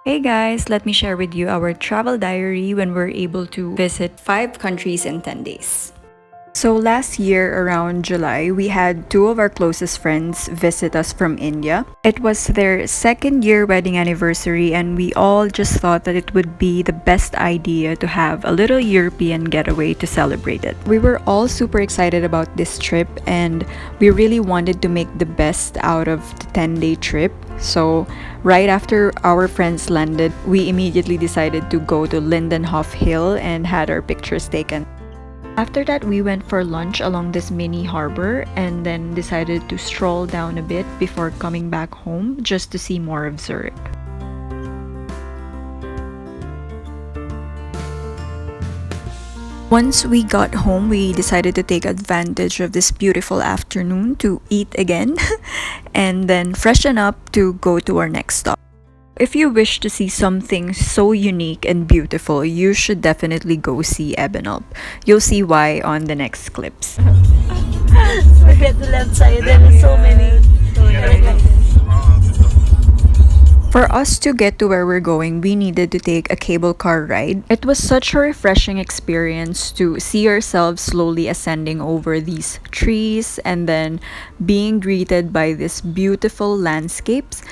Hey guys, let me share with you our travel diary when we're able to visit 5 countries in 10 days. So last year around July, we had two of our closest friends visit us from India. It was their second year wedding anniversary and we all just thought that it would be the best idea to have a little European getaway to celebrate it. We were all super excited about this trip and we really wanted to make the best out of the 10-day trip. So right after our friends landed, we immediately decided to go to Lindenhof Hill and had our pictures taken. After that, we went for lunch along this mini harbor and then decided to stroll down a bit before coming back home just to see more of Zurich. Once we got home, we decided to take advantage of this beautiful afternoon to eat again and then freshen up to go to our next stop. If you wish to see something so unique and beautiful, you should definitely go see Ebenalp. You'll see why on the next clips. Look at the left side, there are so many helicopters. For us to get to where we're going, we needed to take a cable car ride. It was such a refreshing experience to see ourselves slowly ascending over these trees and then being greeted by these beautiful landscapes.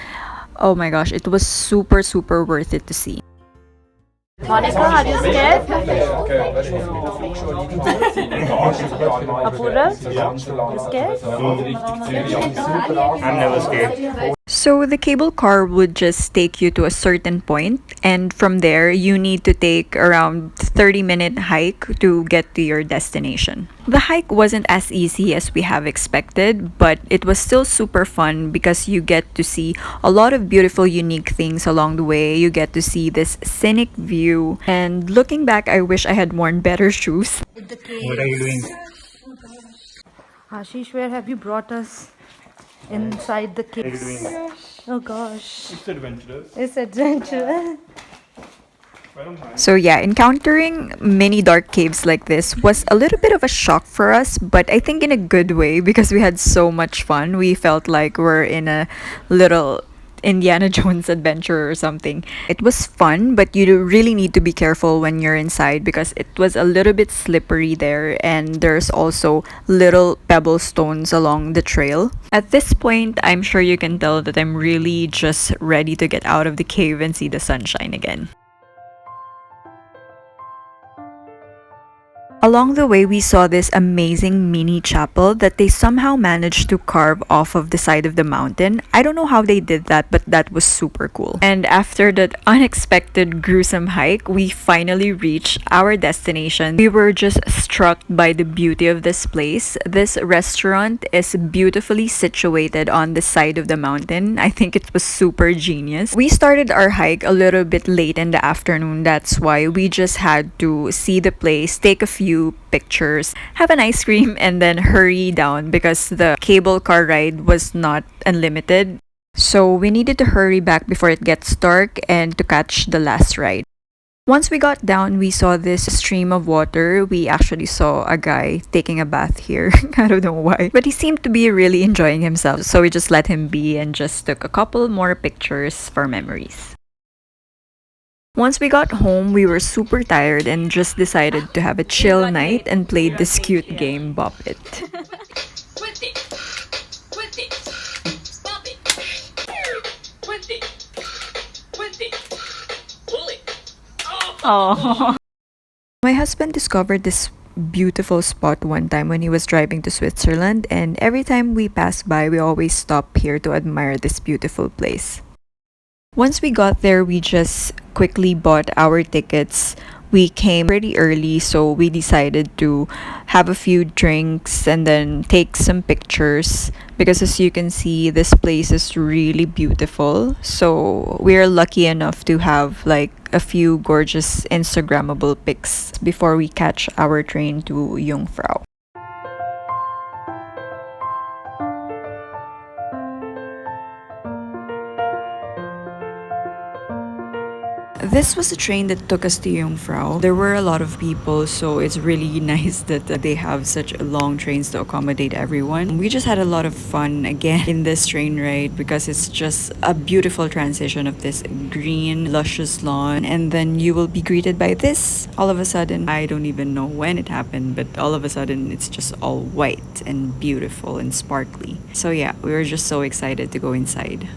Oh my gosh, it was super worth it to see. Monica, are you scared? Apura, you scared? I'm never scared. So the cable car would just take you to a certain point, and from there you need to take around 30-minute hike to get to your destination. The hike wasn't as easy as we have expected, but it was still super fun because you get to see a lot of beautiful unique things along the way. You get to see this scenic view, and looking back, I wish I had worn better shoes. What are you doing? Ashish, where have you brought us? Inside the What are you caves. doing? Oh gosh, It's adventurous. it's adventurous. I don't mind. So yeah, encountering mini dark caves like this was a little bit of a shock for us, but I think in a good way because we had so much fun. We felt like we're in a little Indiana Jones adventure or something. It was fun, but you do really need to be careful when you're inside because it was a little bit slippery there and there's also little pebble stones along the trail. At this point, I'm sure you can tell that I'm really just ready to get out of the cave and see the sunshine again. Along the way, we saw this amazing mini chapel that they somehow managed to carve off of the side of the mountain. I don't know how they did that, but that was super cool. And after that unexpected gruesome hike, we finally reached our destination. We were just struck by the beauty of this place. This restaurant is beautifully situated on the side of the mountain. I think it was super genius. We started our hike a little bit late in the afternoon. That's why we just had to see the place, take a few pictures, have an ice cream, and then hurry down because the cable car ride was not unlimited. So we needed to hurry back before it gets dark and to catch the last ride. Once we got down, we saw this stream of water. We actually saw a guy taking a bath here. I don't know why, but he seemed to be really enjoying himself. So we just let him be and just took a couple more pictures for memories. Once we got home, we were super tired and just decided to have a chill night and played this cute game, Bop It. With it. With it. Stop it. With it. With it. Pull it. Oh, My husband discovered this beautiful spot one time when he was driving to Switzerland, and every time we pass by, we always stop here to admire this beautiful place. Once we got there, we just quickly bought our tickets. We came pretty early, so we decided to have a few drinks and then take some pictures because, as you can see, this place is really beautiful. So we are lucky enough to have like a few gorgeous Instagrammable pics before we catch our train to Jungfrau. This was a train that took us to Jungfrau. There were a lot of people, so it's really nice that they have such long trains to accommodate everyone. We just had a lot of fun again in this train ride because it's just a beautiful transition of this green, luscious lawn, and then you will be greeted by this. All of a sudden, I don't even know when it happened, but all of a sudden, it's just all white and beautiful and sparkly. So yeah, we were just so excited to go inside.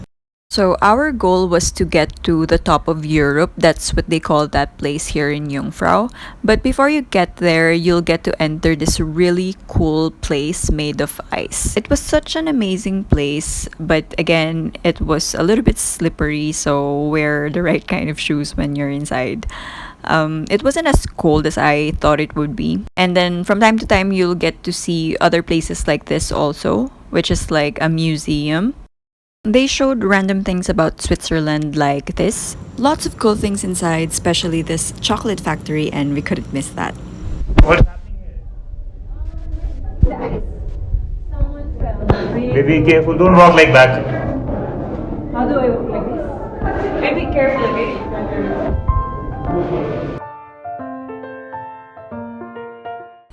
So our goal was to get to the top of Europe. That's what they call that place here in Jungfrau. But before you get there, you'll get to enter this really cool place made of ice. It was such an amazing place, but again, it was a little bit slippery, so wear the right kind of shoes when you're inside. It wasn't as cold as I thought it would be. And then from time to time, you'll get to see other places like this also, which is like a museum. They showed random things about Switzerland like this. Lots of cool things inside, especially this chocolate factory, and we couldn't miss that. What's happening here? Be careful, don't walk like that. How do I walk like this? Be careful, okay?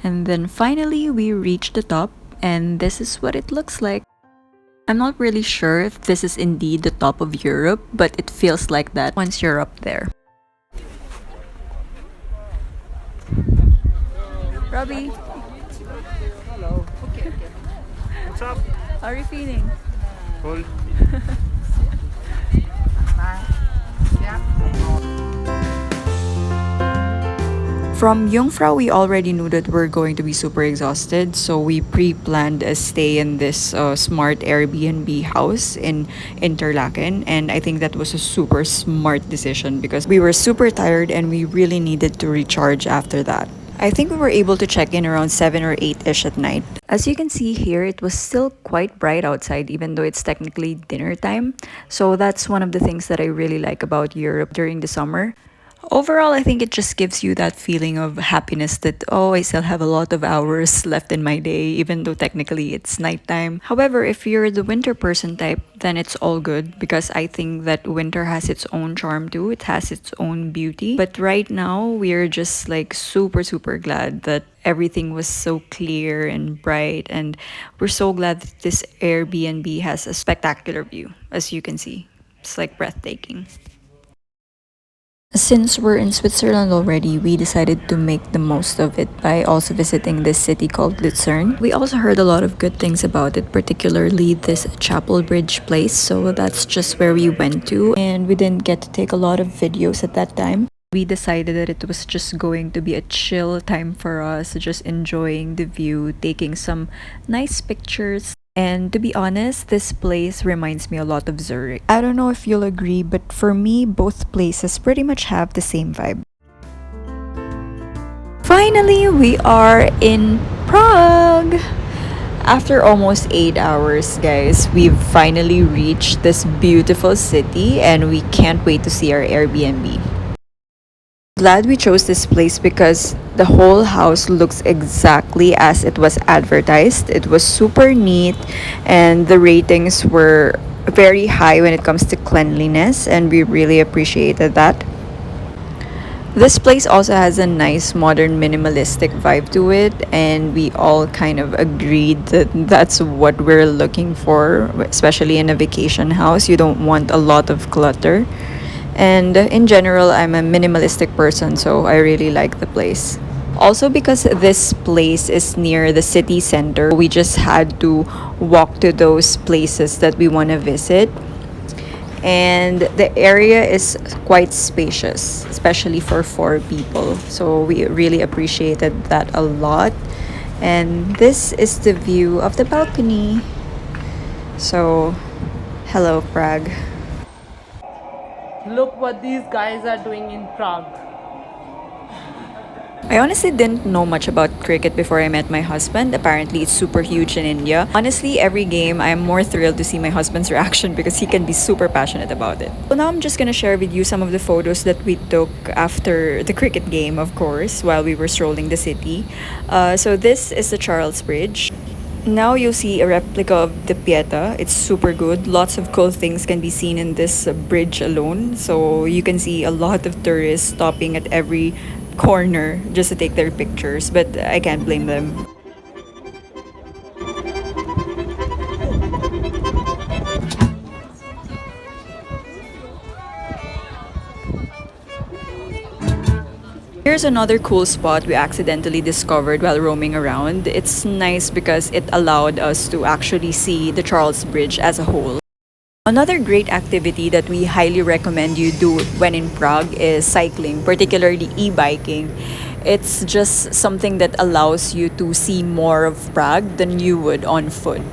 And then finally, we reached the top, and this is what it looks like. I'm not really sure if this is indeed the top of Europe, but it feels like that once you're up there. Robbie, Hello. What's up? how are you feeling? Cold. From Jungfrau, we already knew that we're going to be super exhausted, so we pre-planned a stay in this smart Airbnb house in Interlaken, and I think that was a super smart decision because we were super tired and we really needed to recharge after that. I think we were able to check in around 7 or 8-ish at night. As you can see here, it was still quite bright outside even though it's technically dinner time. So that's one of the things that I really like about Europe during the summer. Overall, I think it just gives you that feeling of happiness that, oh, I still have a lot of hours left in my day, even though technically it's nighttime. However, if you're the winter person type, then it's all good because I think that winter has its own charm too. It has its own beauty. But right now, we're just like super, super glad that everything was so clear and bright. And we're so glad that this Airbnb has a spectacular view, as you can see. It's like breathtaking. Since we're in Switzerland already, we decided to make the most of it by also visiting this city called Lucerne. We also heard a lot of good things about it, particularly this Chapel Bridge place, so that's just where we went to, and we didn't get to take a lot of videos at that time. We decided that it was just going to be a chill time for us, just enjoying the view, taking some nice pictures. And to be honest, this place reminds me a lot of Zurich. I don't know if you'll agree, but for me, both places pretty much have the same vibe. Finally, we are in Prague! After almost 8 hours, guys, we've finally reached this beautiful city and we can't wait to see our Airbnb. Glad we chose this place because the whole house looks exactly as it was advertised. It was super neat and the ratings were very high when it comes to cleanliness, and we really appreciated that. This place also has a nice modern minimalistic vibe to it, and we all kind of agreed that that's what we're looking for, especially in a vacation house. You don't want a lot of clutter. And in general, I'm a minimalistic person, so I really like the place. Also, because this place is near the city center, we just had to walk to those places that we want to visit. And the area is quite spacious, especially for 4 people. So we really appreciated that a lot. And this is the view of the balcony. So, hello, Prague. Look what these guys are doing in Prague. I honestly didn't know much about cricket before I met my husband. Apparently, it's super huge in India. Honestly, every game, I'm more thrilled to see my husband's reaction because he can be super passionate about it. So now I'm just gonna share with you some of the photos that we took after the cricket game, of course, while we were strolling the city. So this is the Charles Bridge. Now you'll see a replica of the Pieta. It's super good. Lots of cool things can be seen in this bridge alone. So you can see a lot of tourists stopping at every corner just to take their pictures, but I can't blame them. Here's another cool spot we accidentally discovered while roaming around. It's nice because it allowed us to actually see the Charles Bridge as a whole. Another great activity that we highly recommend you do when in Prague is cycling, particularly e-biking. It's just something that allows you to see more of Prague than you would on foot.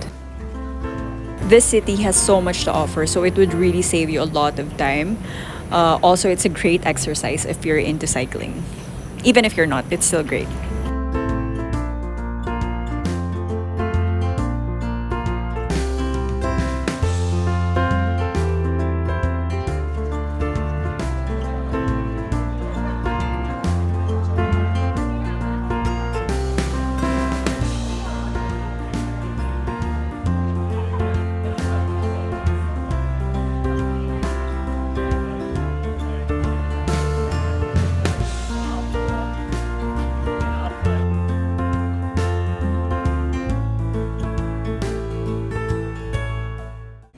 This city has so much to offer, so it would really save you a lot of time. Also, it's a great exercise if you're into cycling. Even if you're not, it's still great.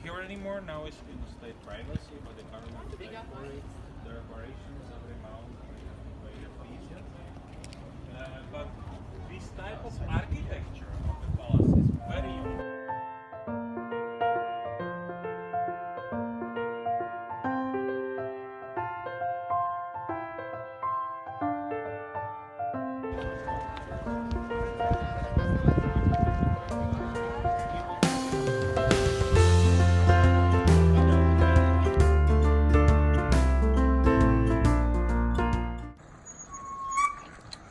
Here anymore now is in state privacy, but the government pay for it. The reparations every month pay the fees. But this type of architecture of the palace is very unique.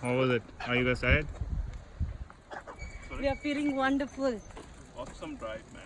How was it? Are you guys excited? We are feeling wonderful. Awesome drive, man.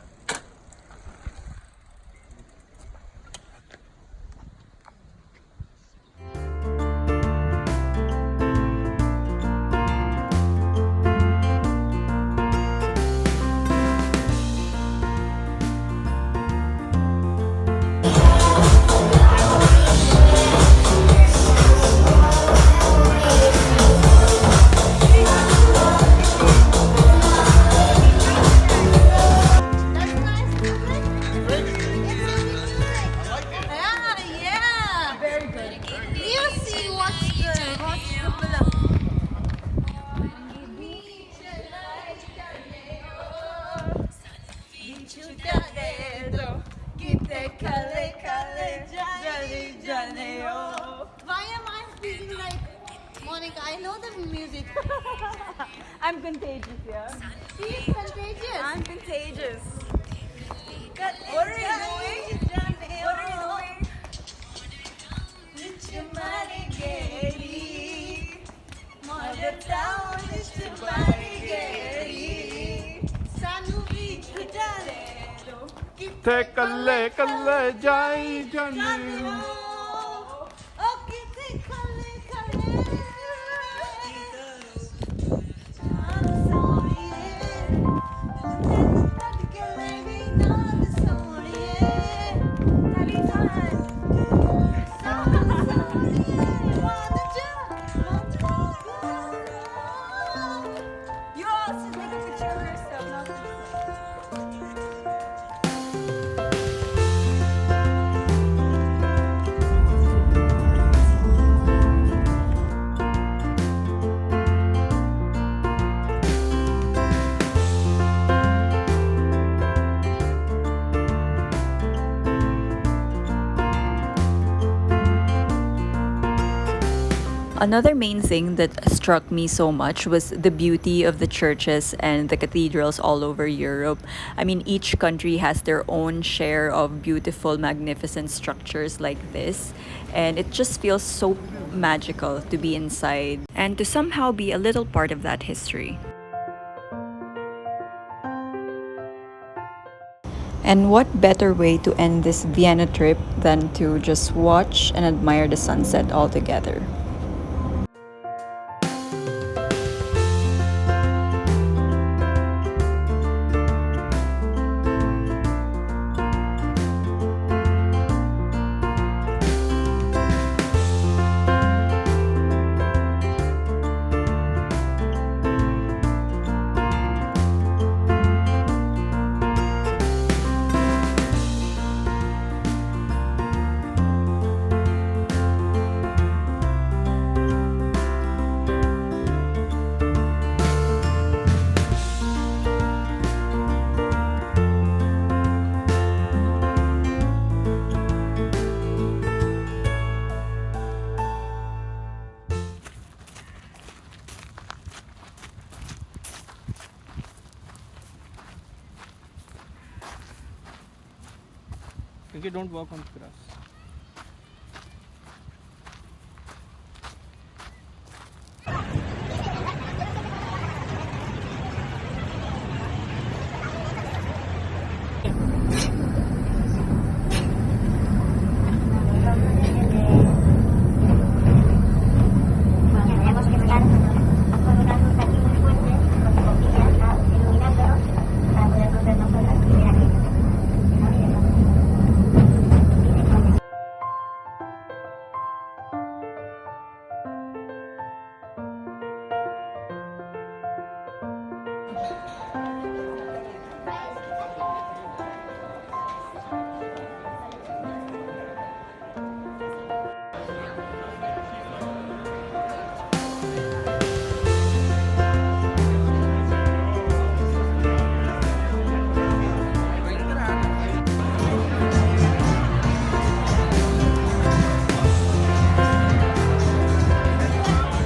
Yeah. Very good. You see what's the film? Why am I speaking like Monica? I know the music. I'm contagious, yeah? She's contagious. I'm contagious. What are you doing? What are you doing? Mother town is the Te kalle kalle jai jani. You also take a picture of yourself, not Another main thing that struck me so much was the beauty of the churches and the cathedrals all over Europe. I mean, each country has their own share of beautiful, magnificent structures like this, and it just feels so magical to be inside and to somehow be a little part of that history. And what better way to end this Vienna trip than to just watch and admire the sunset all together? Okay, don't walk on grass.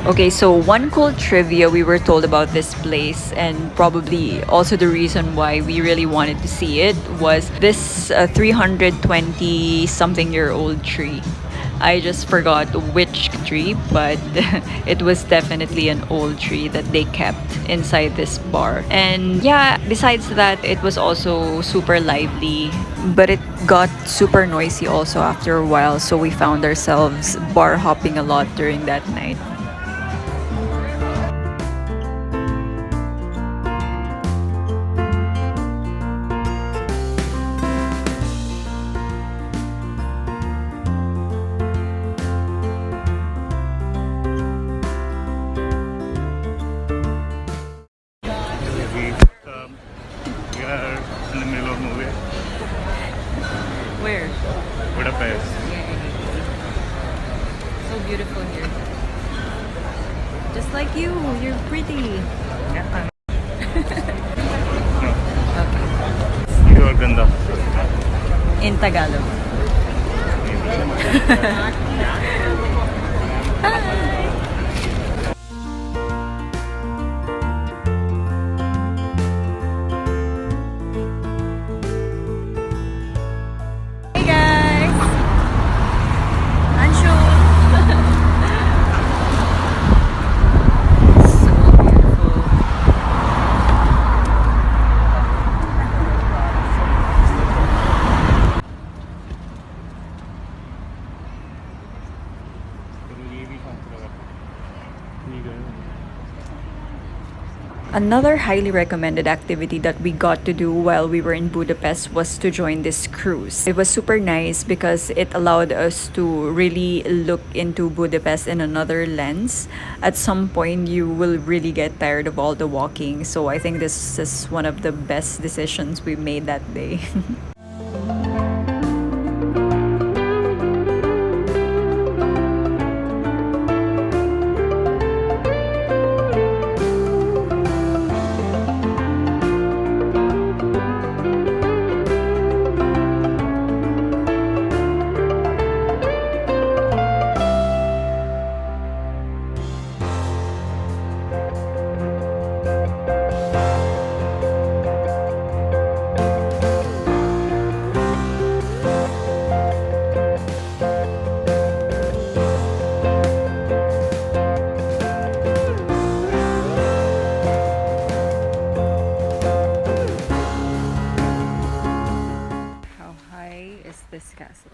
Okay, so one cool trivia we were told about this place, and probably also the reason why we really wanted to see it, was this 320 something year old tree. I just forgot which tree, but it was definitely an old tree that they kept inside this bar. And yeah, besides that, it was also super lively, but it got super noisy also after a while, so we found ourselves bar hopping a lot during that night. We are in the middle of nowhere. Where? Budapest. So beautiful here. Just like you, you're pretty. You are ganda. In Tagalog. Hey guys! Anshu! So beautiful. Another highly recommended activity that we got to do while we were in Budapest was to join this cruise. It was super nice because it allowed us to really look into Budapest in another lens. At some point, you will really get tired of all the walking, so I think this is one of the best decisions we made that day. How high is this castle?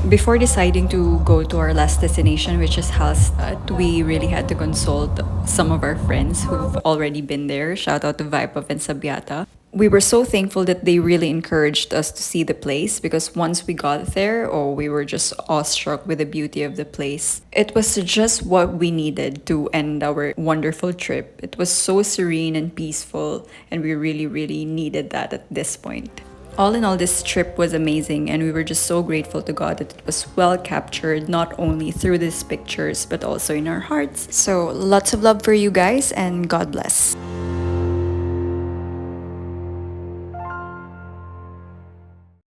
Before deciding to go to our last destination, which is Hallstatt, we really had to consult some of our friends who've already been there. Shout out to Vipov and Sabiata. We were so thankful that they really encouraged us to see the place, because once we got there, oh, we were just awestruck with the beauty of the place. It was just what we needed to end our wonderful trip. It was so serene and peaceful, and we really, really needed that at this point. All in all, this trip was amazing, and we were just so grateful to God that it was well captured, not only through these pictures, but also in our hearts. So, lots of love for you guys, and God bless.